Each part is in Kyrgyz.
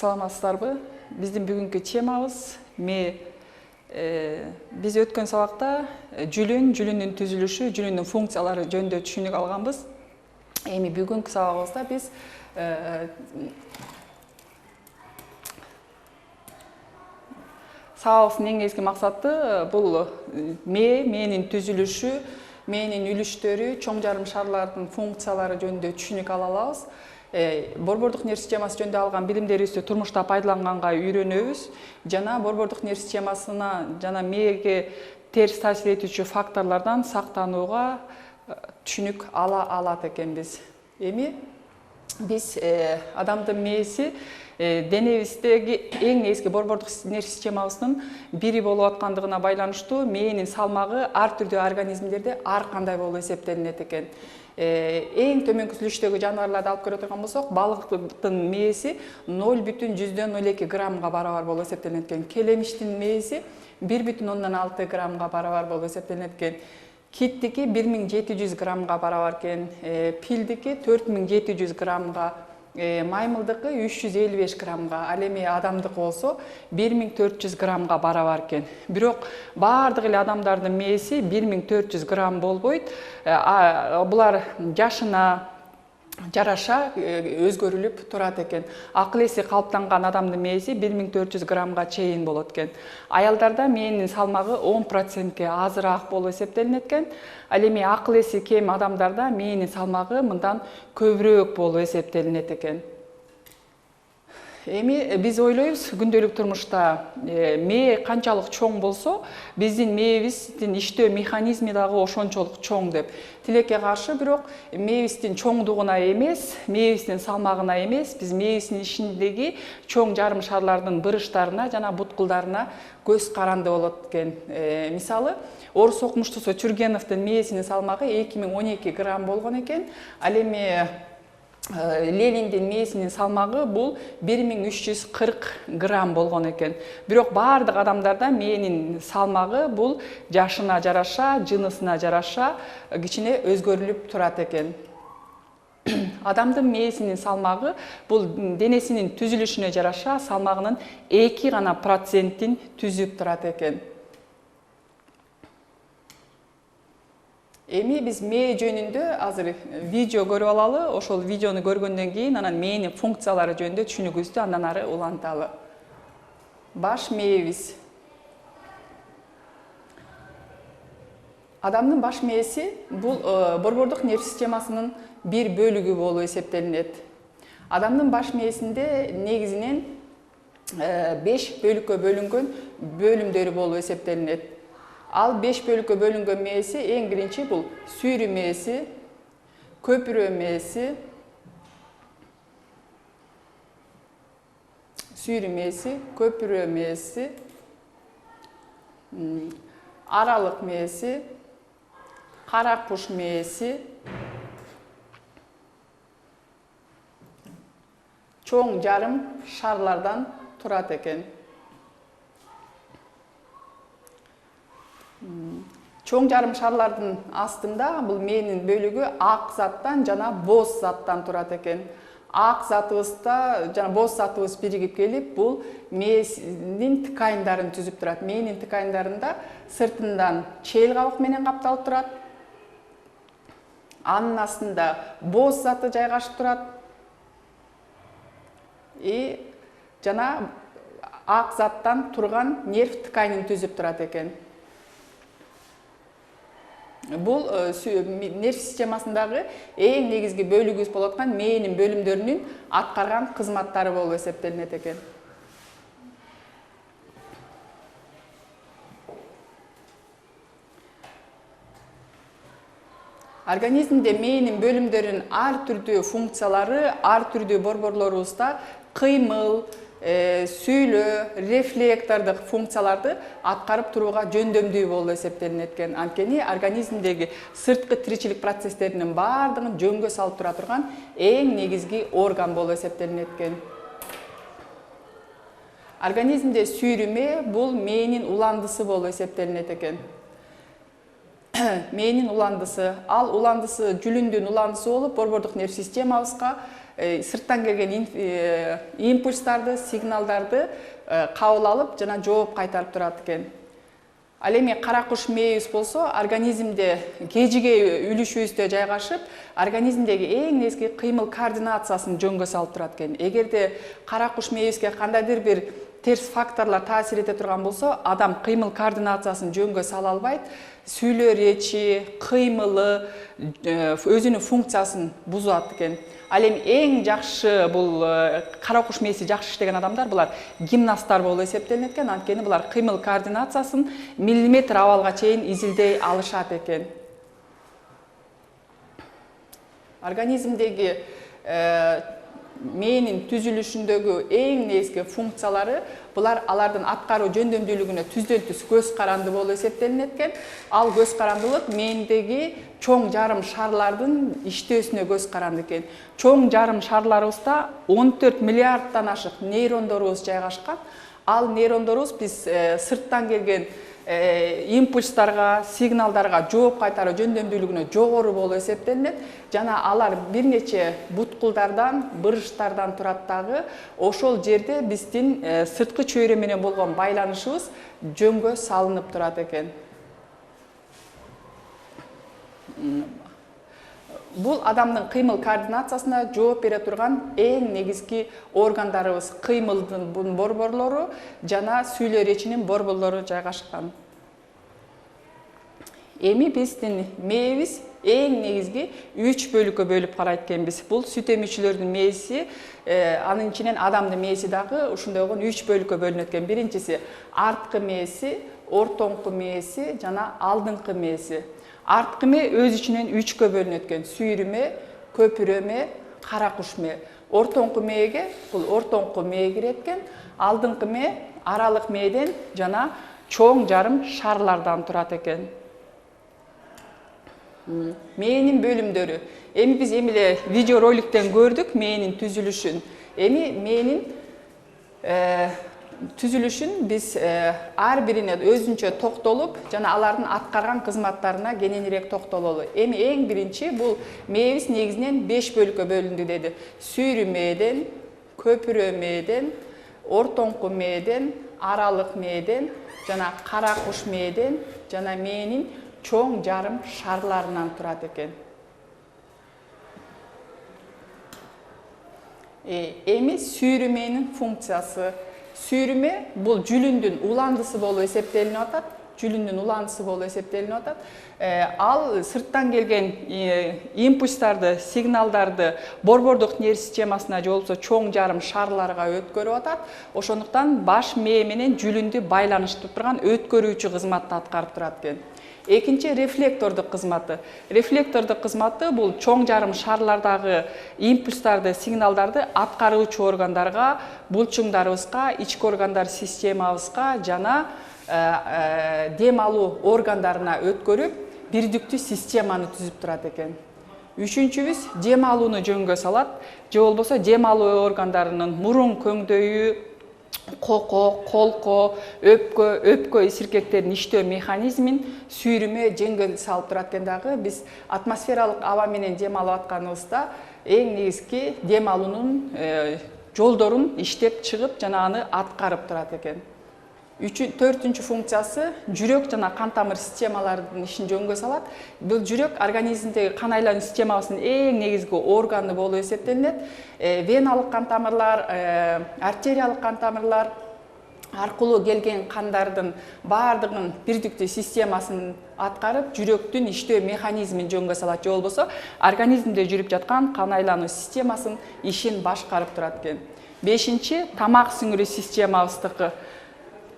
саламатсыздарбы? Биздин бүгүнкү темабыз ме. Биз өткөн сабакта жүлүндүн түзүлүшү, жүлүндүн функциялары жөнүндө түшүнүк алганбыз. Эми бүгүнкү сабагыбызда биз сабагыбыздын эң негизги максаты бул мээнин түзүлүшү, мээнин үлүштөрү, чоң жарым шарлардын функциялары жөнүндө түшүнүк ала алабыз. Борбордук нерв системасы жөнүндө алган билимдерибизди турмушта пайдаланганга үйрөнөбүз. Жана борбордук нерв системасына жана мээге терс таасир этүүчү факторлордон сактанууга түшүнүк ала алат экенбиз. Эми биз адамдын мээси денебиздеги эң негизги борбордук нерв системабыздын бири болуп аткандыгына байланыштуу мээнин салмагы ар түрдүү организмдерде ар кандай болуп эсептелинет экен. Эң төмөнкү сүйлүштөгү жаныбарларды алып көрө турган болсок, балыктын мээси 0,02 граммга барабар болуп эсептелинет экен. Келемиштин мээси 1,6 граммга барабар болуп эсептелинет экен. Киттики 1700 граммга барабар экен, пилдики 4700 граммга, маймылдыкы 355 граммга, ал эми адамдыкы болсо 1400 граммга барабар экен. Бирок баардык эле адамдардын мээси 1400 грамм болбойт. Булар жашына жараша өзгөрүлүп турат экен. Акыл эси калыптанган адамдын мээси 1400 граммга чейин болот экен. Аялдарда мээнин салмагы 10%ке азыраак болуп эсептелинет экен. Ал эми акыл эси кем адамдарда мээнин салмагы мындан көбүрөөк болуп эсептелинет экен. Эми биз ойлойбуз, күндөлүк турмушта мээ канчалык чоң болсо, биздин мээбиздин иштөө механизми дагы ошончолук чоң деп. Тилекке каршы, бирок мээбиздин чоңдугуна эмес, мээбиздин салмагына эмес, биз мээбиздин ичиндеги чоң жарым шарлардын бырыштарына жана буткулдарына көз каранды болот экен. Мисалы, орус окумуштусу Чургеновдун мээсинин салмагы 2012 грамм болгон экен. Ал эми Лениндин мээсинин салмагы бул 1340 грамм болгон экен. Бирок баардык адамдарда мээнин салмагы бул жашына жараша, жынысына жараша кичине өзгөрүлүп турат экен. Адамдын мээсинин салмагы бул денесинин түзүлүшүнө жараша салмагынын 2 гана процентин түзүп турат экен. Эми биз мээ жөнүндө азыр видео көрүп алалы. Ошол видеону көргөндөн кийин анан мээнин функциялары жөнүндө түшүнүгүбүздү андан ары уланталы. Баш мээбиз. Адамдын баш мээси бул борбордук нерв системасынын бир бөлүгү болуп эсептелинет. Адамдын баш мээсинде негизинен 5 бөлүккө бөлүнгөн бөлүмдөрү болуп эсептелинет. Ал 5 бөлүккө бөлүнгөн мээси эң биринчи бул сүйрү мээси, көпүрө мээси, көпүрө мээси, аралык мээси, кара куш мээси, чоң жарым шарлардан турат экен. Чоң жарым шарлардын астында бул мээнин бөлүгү ак заттан жана боз заттан турат экен. Ак затыбызда жана боз затыбыз биригип келип, бул мээнин тканьдарын түзүп турат. Мээнин тканьдарында сыртындан чел кабык менен капталып турат. Анын астында боз заты жайгашып турат. Жана ак заттан турган нерв тканьын түзүп турат экен. Бул нерв системасындагы эң негизги бөлүгүбүз болуп аткан мээнин бөлүмдөрүнүн аткарган кызматтары болуп эсептелинет экен. Организмде мээнин бөлүмдөрүнүн ар түрдүү функциялары, ар түрдүү борборлорубузда кыймыл, сүйлөө, рефлектордук функцияларды аткарып турууга жөндөмдүү болуп эсептелинет экен. Анткени организмдеги сырткы тиричилик процесстеринин баардыгын жөнгө салып тура турган эң негизги орган болуп эсептелинет экен. Организмде сүйрү мээ бул мээнин уландысы болуп эсептелинет экен. Мээнин уландысы, ал уландысы жүлүндүн уландысы болуп, борбордук нерв системабызга сырттан келген импульстарды, сигналдарды кабыл алып жана жооп кайтарып турат экен. Ал эми кара куш мээбиз болсо организмде кежиге үлүшүбүздө жайгашып, организмдеги эң негизги кыймыл координациясын жөнгө салып турат экен. Эгерде кара куш мээбизге кандайдыр бир терс факторлор таасир эте турган болсо, адам кыймыл координациясын жөнгө сала албайт, сүйлөө речи, кыймылы, өзүнүн функциясын бузат экен. Ал эми эң жакшы бул кара куш мээси жакшы иштеген адамдар булар гимнасттар болуп эсептелинет экен. Анткени булар кыймыл координациясын миллиметр абалга чейин изилдей алышат экен. Организмдеги мээнин түзүлүшүндөгү эң негизги функциялары булар алардын аткаруу жөндөмдүүлүгүнө түздөн түз көз каранды болуп эсептелинет экен. Ал көз карандылык мээндеги чоң жарым шарлардын иштөөсүнө көз каранды экен. Чоң жарым шарларыбызда 14 миллиардтан ашык нейрондорубуз жайгашкан. Ал нейрондорубуз биз сырттан келген импульстарга, сигналдарга жооп кайтаруу жөндөмдүүлүгүнө жогору болуп эсептелинет. Жана алар бир нече буткулдардан, бырыштардан турат дагы. Ошол жерде биздин сырткы чөйрө менен болгон байланышыбыз жөнгө салынып турат экен. Бул адамдын кыймыл координациясына жооп бере турган эң негизги органдарыбыз, кыймылдын борборлору жана сүйлөө речинин борборлору жайгашкан. Эми биздин мээбиз эң негизги 3 бөлүккө бөлүп карайт экенбиз. Бул сүт эмүүчүлөрдүн мээси, анын ичинен адамдын мээси дагы ушундай болгон 3 бөлүккө бөлүнөт экен. Биринчиси арткы мээси, ортоңку мээси жана алдыңкы мээси. Арткы мээ өз ичинен 3кө бөлүнөт экен. Сүйрүмө, көпүрө мээ, кара куш мээ. Ортоңку мээге бул ортоңку мээ кирет экен. Алдыңкы мээ аралык мээден жана чоң жарым шарлардан турат экен. Мээнин бөлүмдөрү. Эми биз эле видео роликтен көрдүк мээнин түзүлүшүн. Эми мээнин түзүлүшүн биз ар бирине өзүнчө токтолуп, жана алардын аткарган кызматтарына кененирээк токтололу. Эми эң биринчи бул мээбиз негизинен 5 бөлүккө бөлүндү деди. Сүйрү мээден, көпүрө мээден, ортоңку мээден, аралык мээден, жана кара куш мээден, жана мээнин чоң жарым шарларынан турат экен. Эми сүйрү мээнин функциясы. Сүйрүмө бул жүлүндүн уландысы болуп эсептелинип атат. Жүлүндүн уландысы болуп эсептелинип атат. Ал сырттан келген импульстарды, сигналдарды борбордук нерв системасына же болбосо чоң жарым шарларга өткөрүп атат. Ошондуктан баш мээ менен жүлүндү байланыштырып турган өткөрүүчү кызматты аткарып турат экен. Экинчи рефлектордук кызматы. Рефлектордук кызматы бул чоң жарым шарлардагы импульстарды, сигналдарды аткаруучу органдарга, булчуңдарыбызга, ички органдар системабызга жана дем алуу органдарына өткөрүп, бирдиктүү системаны түзүп турат экен. Үчүнчүбүз дем алууну жөнгө салат, же болбосо дем алуу органдарынын мурун көңдөйү, коко, колко, өпкө исиркектердин иштөө механизмин сүйрүмө жөнгө салып турат экен дагы. Биз атмосфералык аба менен дем алып атканыбызда эң негизги дем алуунун жолдорун иштеп чыгып жана аны аткарып турат экен. Төртүнчү функциясы жүрөк жана кан тамыр системаларынын ишин жөнгө салат. Бул жүрөк организмдеги кан айлануу системасынын эң негизги органы болуп эсептелинет. Веналык кан тамырлар, артериялык кан тамырлар аркылуу келген кандардын баардыгын бирдиктүү системасын аткарып, жүрөктүн иштөө механизмин жөнгө салат, же болбосо организмде жүрүп жаткан кан айлануу системасынын ишин башкарып турат экен. Бешинчи тамак сиңирүү системабыздыкы.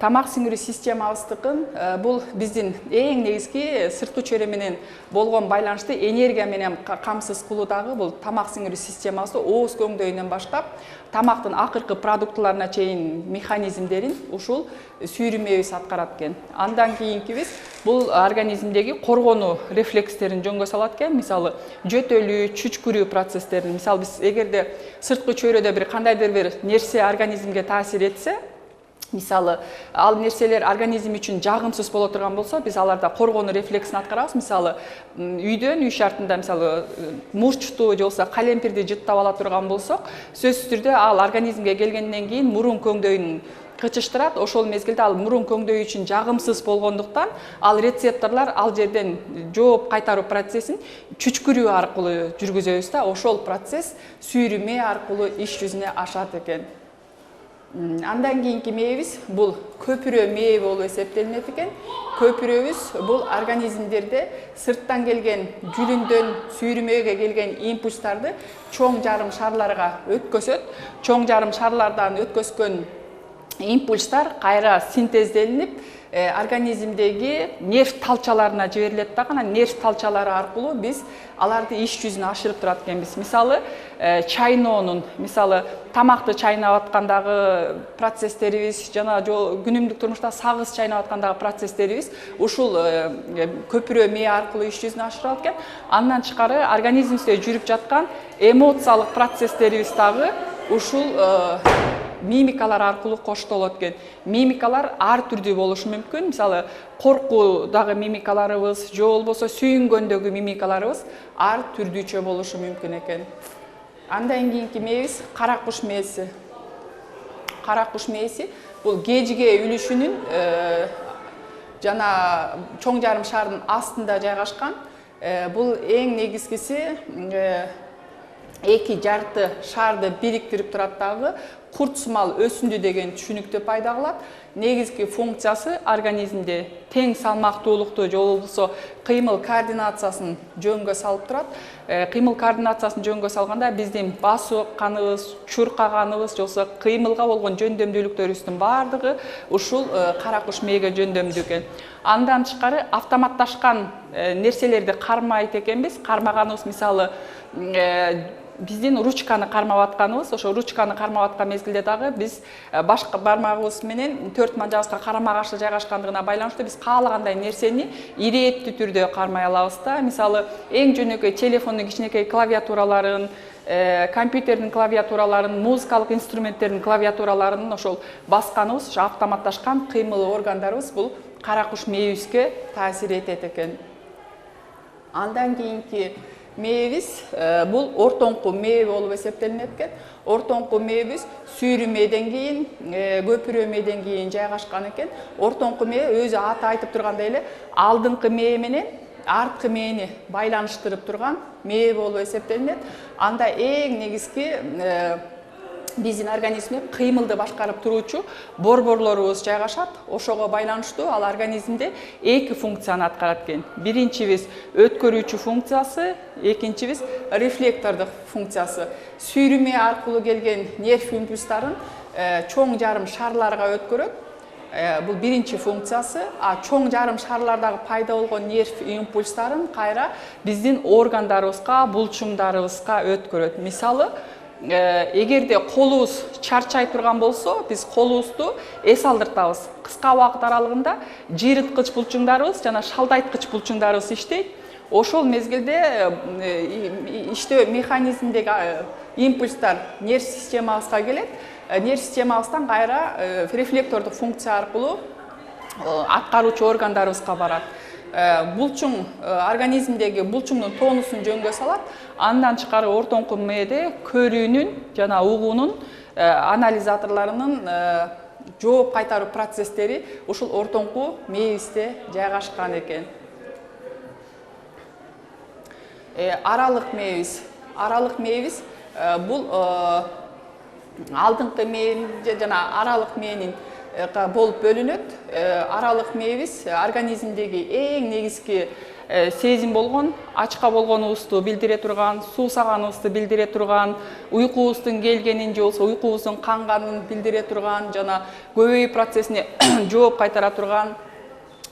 Тамак сиңирүү системабыздыкын бул биздин эң негизги сырткы чөйрө менен болгон байланышты энергия менен камсыз кылуудагы бул тамак сиңирүү системасы ооз көңдөйүнөн баштап тамактын акыркы продуктыларына чейин механизмдерин ушул сүйрү мээбиз аткарат экен. Андан кийинкибиз бул организмдеги коргонуу рефлекстерин жөнгө салат экен. Мисалы, жөтөлүү, чүчкүрүү процесстерин. Мисалы, биз эгерде сырткы чөйрөдө бир кандайдыр бир нерсе организмге таасир этсе, Мисалы, ал нерселер организм үчүн жагымсыз боло турган болсо, биз аларда коргонуу рефлексин аткарабыз. Мисалы, үйдөн, үй шартында мисалы мурчту же болбосо калемпирди жыттап ала турган болсок, сөзсүз түрдө ал организмге келгенден кийин мурун көңдөйүн кычыштырат. Ошол мезгилде ал мурун көңдөй үчүн жагымсыз болгондуктан, ал рецепторлор ал жерден жооп кайтаруу процессин чүчкүрүү аркылуу жүргүзөбүз да. Ошол процесс сүйрүмө аркылуу иш жүзүнө ашат экен. Андан кийинки мээбиз бул көпүрө мээ болуп эсептелинет экен. Көпүрөбүз бул организмдерде сырттан келген жүлүндөн сүйрүмөгө келген импульстарды чоң жарым шарларга өткөзөт. Чоң жарым шарлардан өткөзгөн импульстар кайра синтезделинип, организмдеги нерв талчаларына жиберилет дагы. Анан нерв талчалары аркылуу биз аларды иш жүзүнө ашырып турат экенбиз. Мисалы, чайноонун, мисалы, тамакты чайнап аткандагы процесстерибиз, жана күнүмдүк турмушта сагыз чайнап аткандагы процесстерибиз ушул көпүрө мээ аркылуу иш жүзүнө ашырылат экен. Андан тышкары организмибизде жүрүп жаткан эмоциялык процесстерибиз дагы ушул мимикалар аркылуу коштолот экен. Мимикалар ар түрдүү болушу мүмкүн. Мисалы, коркуудагы мимикаларыбыз, же болбосо сүйүнгөндөгү мимикаларыбыз ар түрдүүчө болушу мүмкүн экен. Андан кийинки мээбиз кара куш мээси. Кара куш мээси бул кежиге үлүшүнүн жана чоң жарым шардын астында жайгашкан. Бул эң негизгиси эки жарты шарды бириктирип турат дагы курт сымал өсүндү деген түшүнүктө пайда кылат. Негизги функциясы организмде тең салмактуулукту же болбосо кыймыл координациясын жөнгө салып турат. Кыймыл координациясын жөнгө салганда биздин басуу каныбыз, чуркаганыбыз же болбосо кыймылга болгон жөндөмдүүлүктөрүбүздүн баардыгы ушул кара куш мээге жөндөмдүү экен. Андан тышкары автоматташкан нерселерди кармайт экенбиз. Кармаганыбыз мисалы биздин ручканы кармап атканыбыз, ошо ручканы кармап аткан мезгилде дагы биз башка бармагыбыз менен төрт манжабызга карама каршы жайгашкандыгына байланыштуу биз каалагандай нерсени ирээттүү түрдө кармай алабыз да. Мисалы, эң жөнөкөй телефондун кичинекей клавиатураларын, компьютердин клавиатураларын, музыкалык инструменттердин клавиатураларын ошол басканыбыз, ошо автоматташкан кыймыл органдарыбыз бул кара куш мээбизге таасир этет экен. Андан кийинки мээбиз бул ортоңку мээ болуп эсептелинет экен. Ортоңку мээбиз сүйрүмөдөн кийин, көпүрө мээден кийин жайгашкан экен. Ортоңку мээ өзү аты айтып тургандай эле алдыңкы мээ менен арткы мээни байланыштырып турган мээ болуп эсептелинет. Анда эң негизги биздин организмде кыймылды башкарып туруучу борборлорубуз жайгашат. Ошого байланыштуу ал организмде эки функцияны аткарат экен. Биринчибиз өткөрүүчү функциясы, экинчибиз рефлектордук функциясы. Сүйрүмө аркылуу келген нерв импульстарын чоң жарым шарларга өткөрөт. Бул биринчи функциясы. Чоң жарым шарлардагы пайда болгон нерв импульстарын кайра биздин органдарыбызга, булчуңдарыбызга өткөрөт. Мисалы, эгерде колубуз чарчай турган болсо, биз колубузду эс алдыртабыз. Кыска убакыт аралыгында жыйырткыч булчуңдарыбыз жана шалдайткыч булчуңдарыбыз иштейт. Ошол мезгилде иштөө механизмдеги импульстар нерв системабызга келет. Нерв системабыздан кайра рефлектордук функция аркылуу аткаруучу органдарыбызга барат. Булчуң организмдеги булчуңдун тонусун жөнгө салат. Андан тышкары ортоңку мээде көрүүнүн жана угуунун анализаторлорунун жооп кайтаруу процесстери ушул ортоңку мээбизде жайгашкан экен. Аралык мээбиз. Аралык мээбиз бул алдыңкы мээ жана аралык мээнин болуп бөлүнөт. Аралык мээбиз организмдеги эң негизги сезим болгон, ачка болгонубузду билдире турган, суусаганыбызды билдире турган, уйкубуздун келгенин же болбосо уйкубуздун канганын билдире турган жана көбөйүү процессине жооп кайтара турган,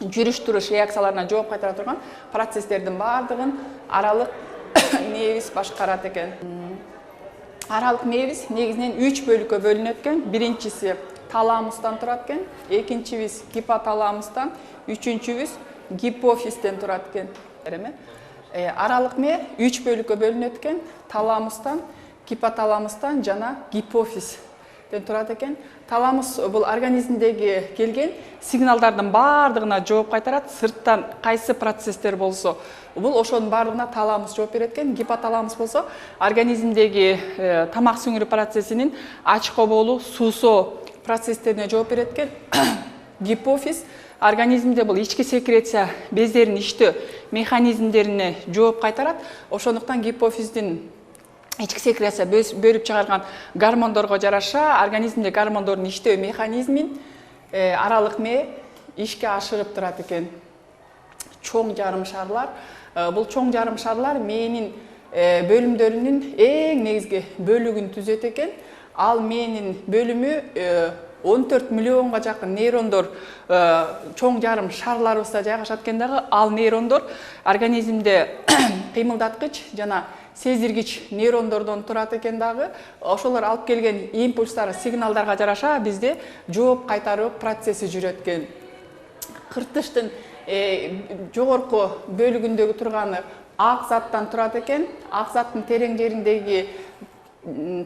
жүрүш туруш реакцияларына жооп кайтара турган процесстердин баардыгын аралык мээбиз башкарат экен. Аралык мээбиз негизинен 3 бөлүккө бөлүнөт экен. Биринчиси таламустан турат экен, экинчибиз гипоталамустан, үчүнчүбүз гипофизден турат экен. Аралык мээ 3 бөлүккө бөлүнөт экен. Таламустан, гипоталамустан жана гипофиз. турат экен. Таламус бул организмдеги келген сигналдардын баардыгына жооп кайтарат. Сырттан кайсы процесстер болсо, бул ошонун баардыгына таламус жооп берет экен. Гипоталамус болсо организмдеги тамак сіңірүү процессинин ачко болуу, суусоо процесстерине жооп берет экен. Гипофиз организмде бул ички секреция бездерин иштөө механизмдерине жооп кайтарат. Ошондуктан гипофиздин ички секреция бөлүп чыгарган гормондорго жараша организмде гормондордун иштөө механизмин аралык мээ ишке ашырып турат экен. Чоң жарым шарлар. Бул чоң жарым шарлар мээнин бөлүмдөрүнүн эң негизги бөлүгүн түзөт экен. Ал мээнин бөлүмү 14 миллионга жакын нейрондор чоң жарым шарларыбызда жайгашат экен дагы. Ал нейрондор организмде кыймылдаткыч жана сездиргич нейрондордон турат экен дагы. Ошолор алып келген импульстар, сигналдарга жараша бизде жооп кайтаруу процесси жүрөт экен. Кыртыштын жогорку бөлүгүндөгү турганы ак заттан турат экен. Ак заттын терең жериндеги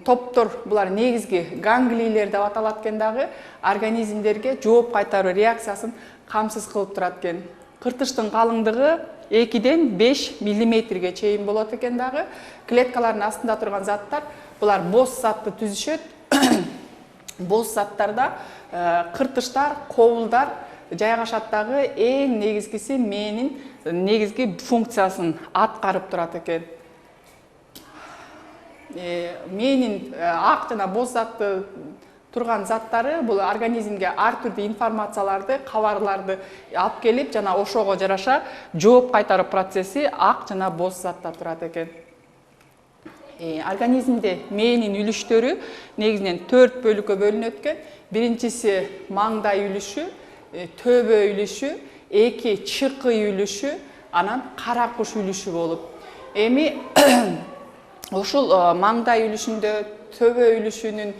топтор, булар негизги ганглийлер деп аталат экен дагы, организмдерге жооп кайтаруу реакциясын камсыз кылып турат экен. Кыртыштын калыңдыгы 2-ден 5 миллиметрге чейин болот экен дагы. Клеткалардын астында турган заттар, булар боз затты түзүшөт. Боз заттарда кыртыштар, кобулдар жайгашат дагы. Эң негизгиси мээнин негизги функциясын аткарып турат экен. Мээнин ак жана боз затты турган заттары бул организмге ар түрдүү информацияларды, кабарларды алып келип, жана ошого жараша жооп кайтаруу процесси ак жана боз затта турат экен. Организмде мээнин үлүштөрү негизинен 4 бөлүккө бөлүнөт экен. Биринчиси маңдай үлүшү, төбө үлүшү, 2 чыкый үлүшү, анан кара куш үлүшү болуп. Эми ушул маңдай үлүшүндө, төбө үлүшүнүн,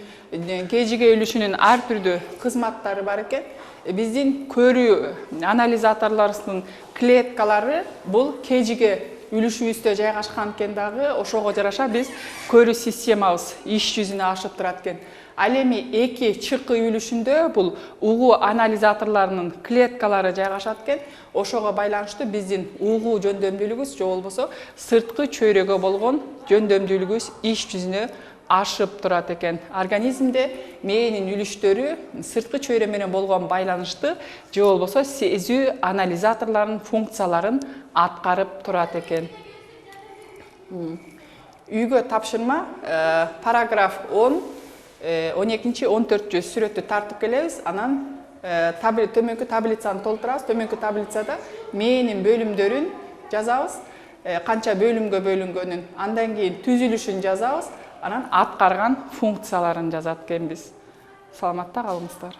кежиге үлүшүнүн ар түрдүү кызматтары бар экен. Биздин көрүү анализаторлорубуздун клеткалары бул кежиге үлүшүбүздө жайгашкан экен дагы. Ошого жараша биз көрүү системабыз иш жүзүнө ашып турат экен. Ал эми 2 чыкый үлүшүндө бул угуу анализаторлорунун клеткалары жайгашат экен. Ошого байланыштуу биздин угуу жөндөмдүүлүгүбүз же болбосо сырткы чөйрөгө болгон жөндөмдүүлүгүбүз иш жүзүнө ашып турат экен. Организмде мээнин үлүштөрү сырткы чөйрө менен болгон байланышты же болбосо сезүү анализаторлорунун функцияларын аткарып турат экен. Үйгө тапшырма параграф 10 12-14 сүрөттү тартып келебиз. Анан төмөнкү таблицаны толтурабыз. Төмөнкү таблицада мээнин бөлүмдөрүн жазабыз, канча бөлүмгө бөлүнгөнүн, андан кийин түзүлүшүн жазабыз, анан аткарган функцияларын жазат экенбиз. Саламатта калыңыздар.